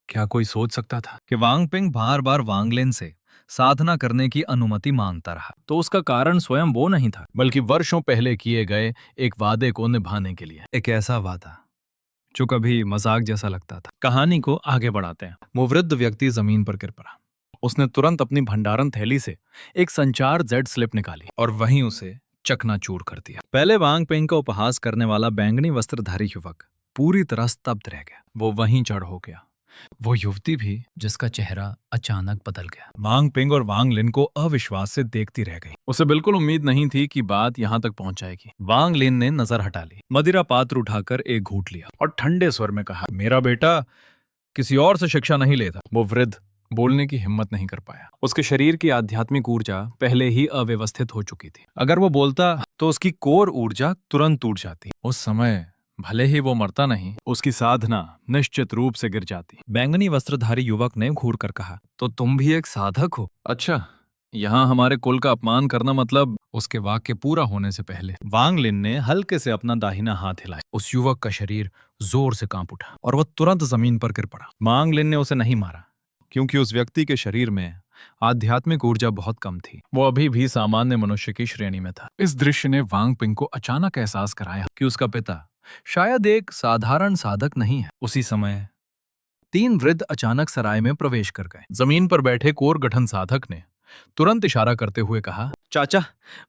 क्या कोई सोच सकता था कि वांग पिंग बार बार वांग लिन से साधना करने की अनुमति मांगता रहा। तो उसका कारण स्वयं वो नहीं था, बल्कि वर्षों पहले किए गए एक वादे को निभाने के लिए। एक ऐसा वादा जो कभी मजाक जैसा लगता था। कहानी को आगे बढ़ाते हैं। वो वृद्ध व्यक्ति जमीन पर गिर पड़ा। उसने तुरंत अपनी भंडारण थैली से एक संचार जेड स्लिप निकाली और वहीं उसे चकनाचूर कर दिया। पहले वांग पिंग का उपहास करने वाला बैंगनी वस्त्रधारी युवक पूरी तरह स्तब्ध रह गया। वो वहीं जड़ हो गया। वो युवती भी, जिसका चेहरा अचानक बदल गया, वांग पिंग और वांग लिन को अविश्वास से देखती रह गई। उसे बिल्कुल उम्मीद नहीं थी कि बात यहां तक पहुंच जाएगी। वांग लिन ने नजर हटा ली, मदिरा पात्र उठाकर एक घूंट लिया और ठंडे स्वर में कहा, मेरा बेटा किसी और से शिक्षा नहीं लेता। वो वृद्ध बोलने की हिम्मत नहीं कर पाया। उसके शरीर की आध्यात्मिक ऊर्जा पहले ही अव्यवस्थित हो चुकी थी। अगर वो बोलता तो उसकी कोर ऊर्जा तुरंत टूट जाती। उस समय भले ही वो मरता नहीं, उसकी साधना निश्चित रूप से गिर जाती। बैंगनी वस्त्रधारी युवक ने घूर कर कहा, तो तुम भी एक साधक हो? अच्छा, यहाँ हमारे कुल का अपमान करना मतलब। उसके वाक्य पूरा होने से पहले वांग लिन ने हल्के से अपना दाहिना हाथ हिलाया। उस युवक का शरीर जोर से कांप उठा और वह तुरंत जमीन पर गिर पड़ा। वांग लिन ने उसे नहीं मारा, क्योंकि उस व्यक्ति के शरीर में आध्यात्मिक ऊर्जा बहुत कम थी। वो अभी भी सामान्य मनुष्य की श्रेणी में था। इस दृश्य ने वांग पिंग को अचानक एहसास कराया कि उसका पिता शायद एक साधारण साधक नहीं है। उसी समय 3 वृद्ध अचानक सराय में प्रवेश कर गए। जमीन पर बैठे कोर गठन साधक ने तुरंत इशारा करते हुए कहा, चाचा,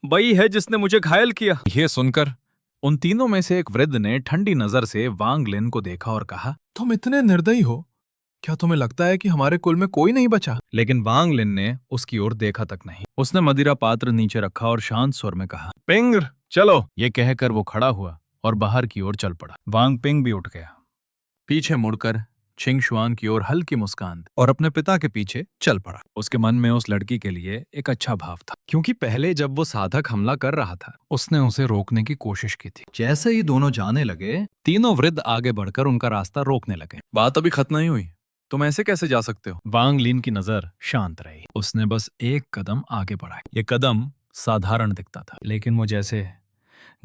वही है जिसने मुझे घायल किया। यह सुनकर उन तीनों में से एक वृद्ध ने ठंडी नजर से वांग लिन को देखा और कहा, तुम इतने निर्दयी हो? क्या तुम्हें लगता है कि हमारे कुल में कोई नहीं बचा? लेकिन वांग लिन ने उसकी ओर देखा तक नहीं। उसने मदिरा पात्र नीचे रखा और शांत स्वर में कहा, पिंग चलो। ये कहकर वो खड़ा हुआ और बाहर की ओर चल पड़ा। वांग पिंग भी उठ गया, पीछे मुड़कर छिंग शुआन की ओर हल्की मुस्कान और अपने पिता के पीछे चल पड़ा। उसके मन में उस लड़की के लिए एक अच्छा भाव था, क्योंकि पहले जब वो साधक हमला कर रहा था, उसने उसे रोकने की कोशिश की थी। जैसे ही दोनों जाने लगे, तीनों वृद्ध आगे बढ़कर उनका रास्ता रोकने लगे। बात अभी खत्म नहीं हुई, तुम ऐसे कैसे जा सकते हो? वांग लिन की नजर शांत रही। उसने बस एक कदम आगे बढ़ाया। ये कदम साधारण दिखता था, लेकिन वो जैसे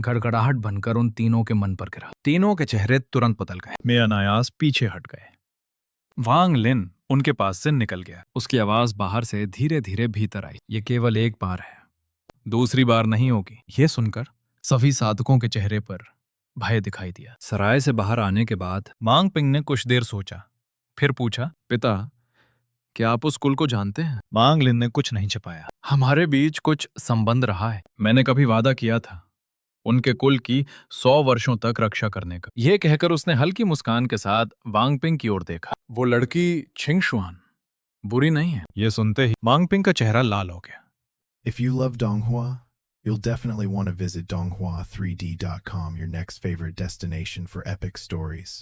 गड़गड़ाहट बनकर उन तीनों के मन पर गिरा। तीनों के चेहरे तुरंत बदल गए, वे अनायास पीछे हट गए। वांग लिन उनके पास से निकल गया। उसकी आवाज बाहर से धीरे धीरे भीतर आई, ये केवल एक बार है, दूसरी बार नहीं होगी। यह सुनकर सभी साधकों के चेहरे पर भय दिखाई दिया। सराय से बाहर आने के बाद वांग पिंग ने कुछ देर सोचा, फिर पूछा, पिता, क्या आप उस कुल को जानते हैं? वांग लिन ने कुछ नहीं छिपाया। हमारे बीच कुछ संबंध रहा है। मैंने कभी वादा किया था उनके कुल की 100 वर्षों तक रक्षा करने का। यह कहकर उसने हल्की मुस्कान के साथ वांग पिंग की ओर देखा। वो लड़की छिंग शुआन बुरी नहीं है। यह सुनते ही वांग पिंग का चेहरा लाल हो गया। If you love Donghua, you'll definitely want to visit donghua3d.com, your next favorite destination for epic stories.